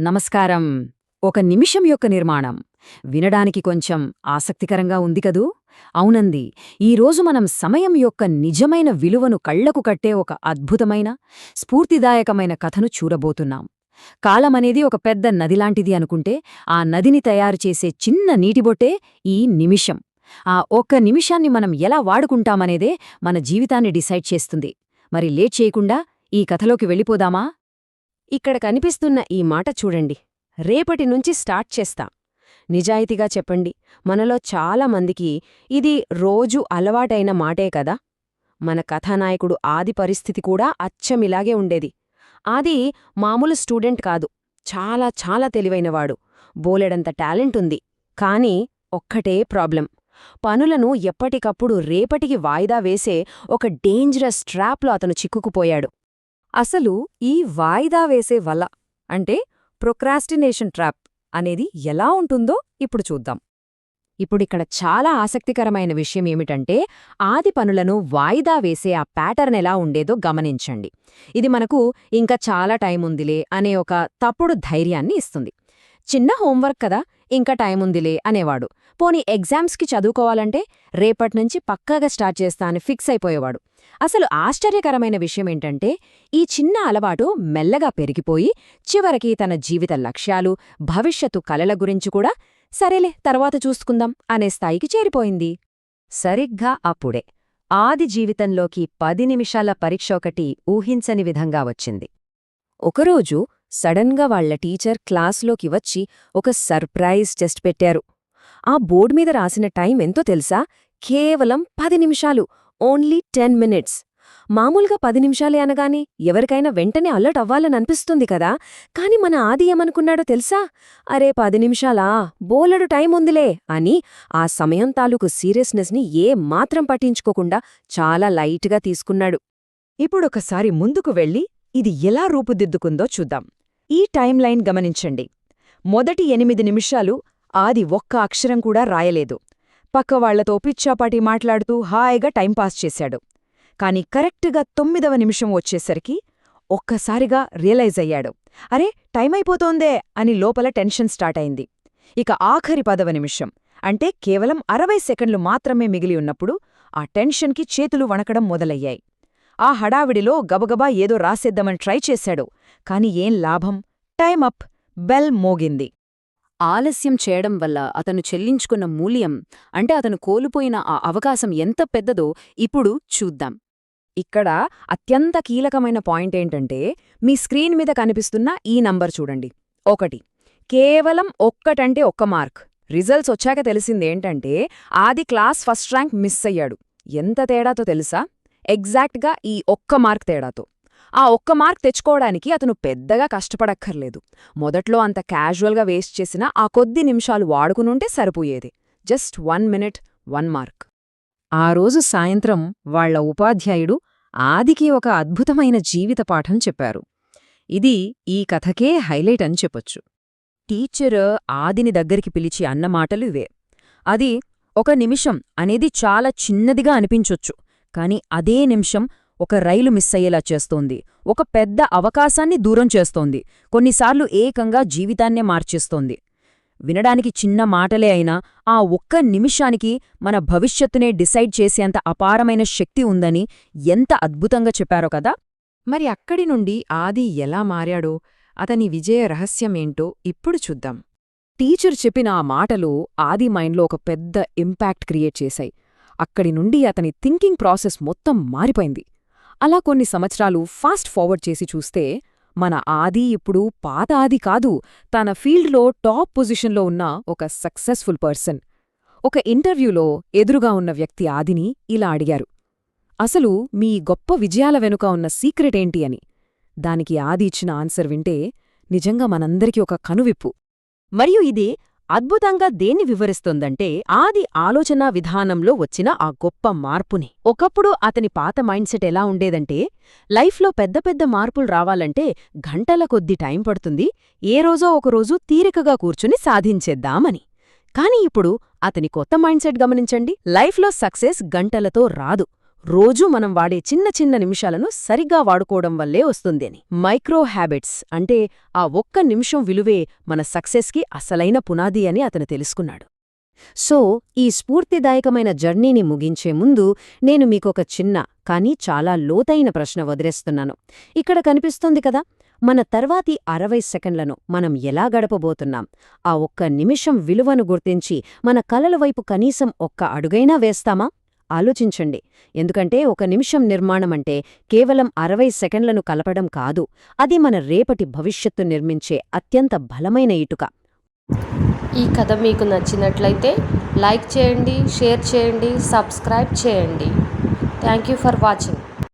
నమస్కారం. ఒక నిమిషం యొక్క నిర్మాణం వినడానికి కొంచెం ఆసక్తికరంగా ఉంది కదూ? అవునంది. ఈరోజు మనం సమయం యొక్క నిజమైన విలువను కళ్లకు కట్టే ఒక అద్భుతమైన, స్ఫూర్తిదాయకమైన కథను చూడబోతున్నాం. కాలమనేది ఒక పెద్ద నదిలాంటిది అనుకుంటే, ఆ నదిని తయారుచేసే చిన్న నీటిబొట్టే ఈ నిమిషం. ఆ ఒక్క నిమిషాన్ని మనం ఎలా వాడుకుంటామనేదే మన జీవితాన్ని డిసైడ్ చేస్తుంది. మరి లేట్ చేయకుండా ఈ కథలోకి వెళ్ళిపోదామా? ఇక్కడ కనిపిస్తున్న ఈ మాట చూడండి. రేపటి నుంచి స్టార్ట్ చేస్తా. నిజాయితీగా చెప్పండి, మనలో చాలామందికి ఇది రోజూ అలవాటైన మాటే కదా. మన కథానాయకుడు ఆది పరిస్థితి కూడా అచ్చమిలాగే ఉండేది. ఆది మామూలు స్టూడెంట్ కాదు, చాలా చాలా తెలివైనవాడు, బోలెడంత టాలెంట్ ఉంది. కానీ ఒక్కటే ప్రాబ్లం. పనులను ఎప్పటికప్పుడు రేపటికి వాయిదా వేసే ఒక డేంజరస్ ట్రాప్లో అతను చిక్కుకుపోయాడు. అసలు ఈ వాయిదా వేసే వల అంటే ప్రొక్రాస్టినేషన్ ట్రాప్ అనేది ఎలా ఉంటుందో ఇప్పుడు చూద్దాం. ఇప్పుడిక్కడ చాలా ఆసక్తికరమైన విషయం ఏమిటంటే, ఆది పనులను వాయిదా వేసే ఆ ప్యాటర్న్ ఎలా ఉండేదో గమనించండి. ఇది మనకు ఇంకా చాలా టైముందిలే అనే ఒక తప్పుడు ధైర్యాన్ని ఇస్తుంది. చిన్న హోంవర్క్ కదా, ఇంకా టైముందిలే అనేవాడు. పోనీ ఎగ్జామ్స్కి చదువుకోవాలంటే రేపట్నుంచి పక్కాగా స్టార్ట్ చేస్తా అని ఫిక్స్ అయిపోయేవాడు. అసలు ఆశ్చర్యకరమైన విషయమేంటంటే, ఈ చిన్న అలవాటు మెల్లగా పెరిగిపోయి చివరికి తన జీవిత లక్ష్యాలు, భవిష్యత్తు కలల గురించి కూడా సరేలే తర్వాత చూసుకుందాం అనే స్థాయికి చేరిపోయింది. సరిగ్గా అప్పుడే ఆది జీవితంలోకి 10 నిమిషాల పరీక్ష ఒకటి ఊహించని విధంగా వచ్చింది. ఒకరోజు సడన్గా వాళ్ల టీచర్ క్లాసులోకి వచ్చి ఒక సర్ప్రైజ్ టెస్ట్ పెట్టారు. ఆ బోర్డు మీద రాసిన టైం ఎంతో తెలుసా? కేవలం 10 నిమిషాలు, ఓన్లీ 10 మినిట్స్. మామూలుగా 10 నిమిషాలే అనగానే ఎవరికైనా వెంటనే అలర్ట్ అవ్వాలననిపిస్తుంది కదా. కాని మన ఆది ఏమనుకున్నాడో తెలుసా? అరే 10 నిమిషాలా, బోలెడు టైం ఉందిలే అని ఆ సమయం తాలూకు సీరియస్నెస్ని మాత్రం పట్టించుకోకుండా చాలా లైట్గా తీసుకున్నాడు. ఇప్పుడొకసారి ముందుకు వెళ్ళి ఇది ఎలా రూపుదిద్దుకుందో చూద్దాం. ఈ టైం లైన్ గమనించండి. మొదటి 8 నిమిషాలు ఆది ఒక్క అక్షరం కూడా రాయలేదు. పక్కవాళ్లతో పిచ్చాపాటి మాట్లాడుతూ హాయిగా టైంపాస్ చేశాడు. కాని కరెక్ట్గా 9వ నిమిషం వచ్చేసరికి ఒక్కసారిగా రియలైజ్ అయ్యాడు. అరే టైమైపోతోందే అని లోపల టెన్షన్ స్టార్ట్ అయింది. ఇక ఆఖరి 10వ నిమిషం అంటే కేవలం 60 సెకండ్లు మాత్రమే మిగిలి ఉన్నప్పుడు ఆ టెన్షన్కి చేతులు వణకడం మొదలయ్యాయి. ఆ హడావిడిలో గబగబా ఏదో రాసేద్దామని ట్రై చేశాడు. కాని ఏం లాభం? టైం అప్, బెల్ మోగింది. ఆలస్యం చేయడం వల్ల అతను చెల్లించుకున్న మూల్యం, అంటే అతను కోల్పోయిన ఆ అవకాశం ఎంత పెద్దదో ఇప్పుడు చూద్దాం. ఇక్కడ అత్యంత కీలకమైన పాయింటేంటంటే, మీ స్క్రీన్ మీద కనిపిస్తున్న ఈ నంబర్ చూడండి, 1. కేవలం ఒక్కటంటే 1 మార్క్. రిజల్ట్స్ వచ్చాక తెలిసిందేంటంటే, ఆది క్లాస్ ఫస్ట్ ర్యాంక్ మిస్ అయ్యాడు. ఎంత తేడాతో తెలుసా? ఎగ్జాక్ట్గా ఈ 1 మార్క్ తేడాతో. ఆ 1 మార్క్ తెచ్చుకోవడానికి అతను పెద్దగా కష్టపడక్కర్లేదు. మొదట్లో అంత క్యాజువల్గా వేస్ట్ చేసిన ఆ కొద్ది నిమిషాలు వాడుకునుంటే సరిపోయేది. Just 1 minute 1 mark. ఆ రోజు సాయంత్రం వాళ్ల ఉపాధ్యాయుడు ఆదికి ఒక అద్భుతమైన జీవిత పాఠం చెప్పారు. ఇది ఈ కథకే హైలైట్ అని చెప్పొచ్చు. టీచర్ ఆదిని దగ్గరికి పిలిచి అన్న మాటలు ఇవే. అది 1 నిమిషం అనేది చాలా చిన్నదిగా అనిపించొచ్చు, కాని అదే నిమిషం ఒక రైలు మిస్ అయ్యేలా చేస్తోంది, ఒక పెద్ద అవకాశాన్ని దూరం చేస్తోంది, కొన్నిసార్లు ఏకంగా జీవితాన్నే మార్చేస్తోంది. వినడానికి చిన్న మాటలే అయినా ఆ 1 నిమిషానికి మన భవిష్యత్తునే డిసైడ్ చేసేంత అపారమైన శక్తి ఉందని ఎంత అద్భుతంగా చెప్పారో కదా. మరి అక్కడి నుండి ఆది ఎలా మారాడో, అతని విజయ రహస్యమేంటో ఇప్పుడు చూద్దాం. టీచర్ చెప్పిన ఆ మాటలు ఆది మైండ్లో ఒక పెద్ద ఇంపాక్ట్ క్రియేట్ చేశాయి. అక్కడి నుండి అతని థింకింగ్ ప్రాసెస్ మొత్తం మారిపోయింది. అలా కొన్ని సంవత్సరాలు ఫాస్ట్ ఫార్వర్డ్ చేసి చూస్తే, మన ఆది ఇప్పుడు పాత ఆది కాదు, తన ఫీల్డ్లో టాప్ పొజిషన్లో ఉన్న ఒక సక్సెస్ఫుల్ పర్సన్. ఒక ఇంటర్వ్యూలో ఎదురుగా ఉన్న వ్యక్తి ఆదిని ఇలా అడిగారు, అసలు మీ గొప్ప విజయాల వెనుక ఉన్న సీక్రెట్ ఏంటి అని. దానికి ఆది ఇచ్చిన ఆన్సర్ వింటే నిజంగా మనందరికీ ఒక కనువిప్పు. మరియు ఇది అద్భుతంగా దేన్ని వివరిస్తోందంటే, ఆది ఆలోచనా విధానంలో వచ్చిన ఆ గొప్ప మార్పుని. ఒకప్పుడు అతని పాత మైండ్సెట్ ఎలా ఉండేదంటే, లైఫ్లో పెద్ద పెద్ద మార్పులు రావాలంటే గంటల కొద్ది టైం పడుతుంది, ఏ రోజో ఒకరోజు తీరికగా కూర్చుని సాధించేద్దామని. కాని ఇప్పుడు అతని కొత్త మైండ్సెట్ గమనించండి. లైఫ్లో సక్సెస్ గంటలతో రాదు, రోజూ మనం వాడే చిన్న చిన్న నిమిషాలను సరిగ్గా వాడుకోవడం వల్లే వస్తుంది అని. మైక్రో హ్యాబిట్స్ అంటే ఆ ఒక్క నిమిషం విలువే మన సక్సెస్కి అసలైన పునాది అని అతను తెలుసుకున్నాడు. సో ఈ స్ఫూర్తిదాయకమైన జర్నీని ముగించే ముందు నేను మీకొక చిన్న కానీ చాలా లోతైన ప్రశ్న వదిలేస్తున్నాను. ఇక్కడ కనిపిస్తోంది కదా, మన తర్వాతి 60 సెకండ్లను మనం ఎలా గడపబోతున్నాం? ఆ ఒక్క నిమిషం విలువను గుర్తించి మన కలల వైపు కనీసం ఒక్క అడుగైనా వేస్తామా? ఆలోచించండి. ఎందుకంటే ఒక నిమిషం నిర్మాణమంటే కేవలం 60 సెకండ్లను కలపడం కాదు, అది మన రేపటి భవిష్యత్తు నిర్మించే అత్యంత బలమైన ఇటుక. ఈ కథ మీకు నచ్చినట్లయితే లైక్ చేయండి, షేర్ చేయండి, సబ్స్క్రైబ్ చేయండి. Thank you for watching.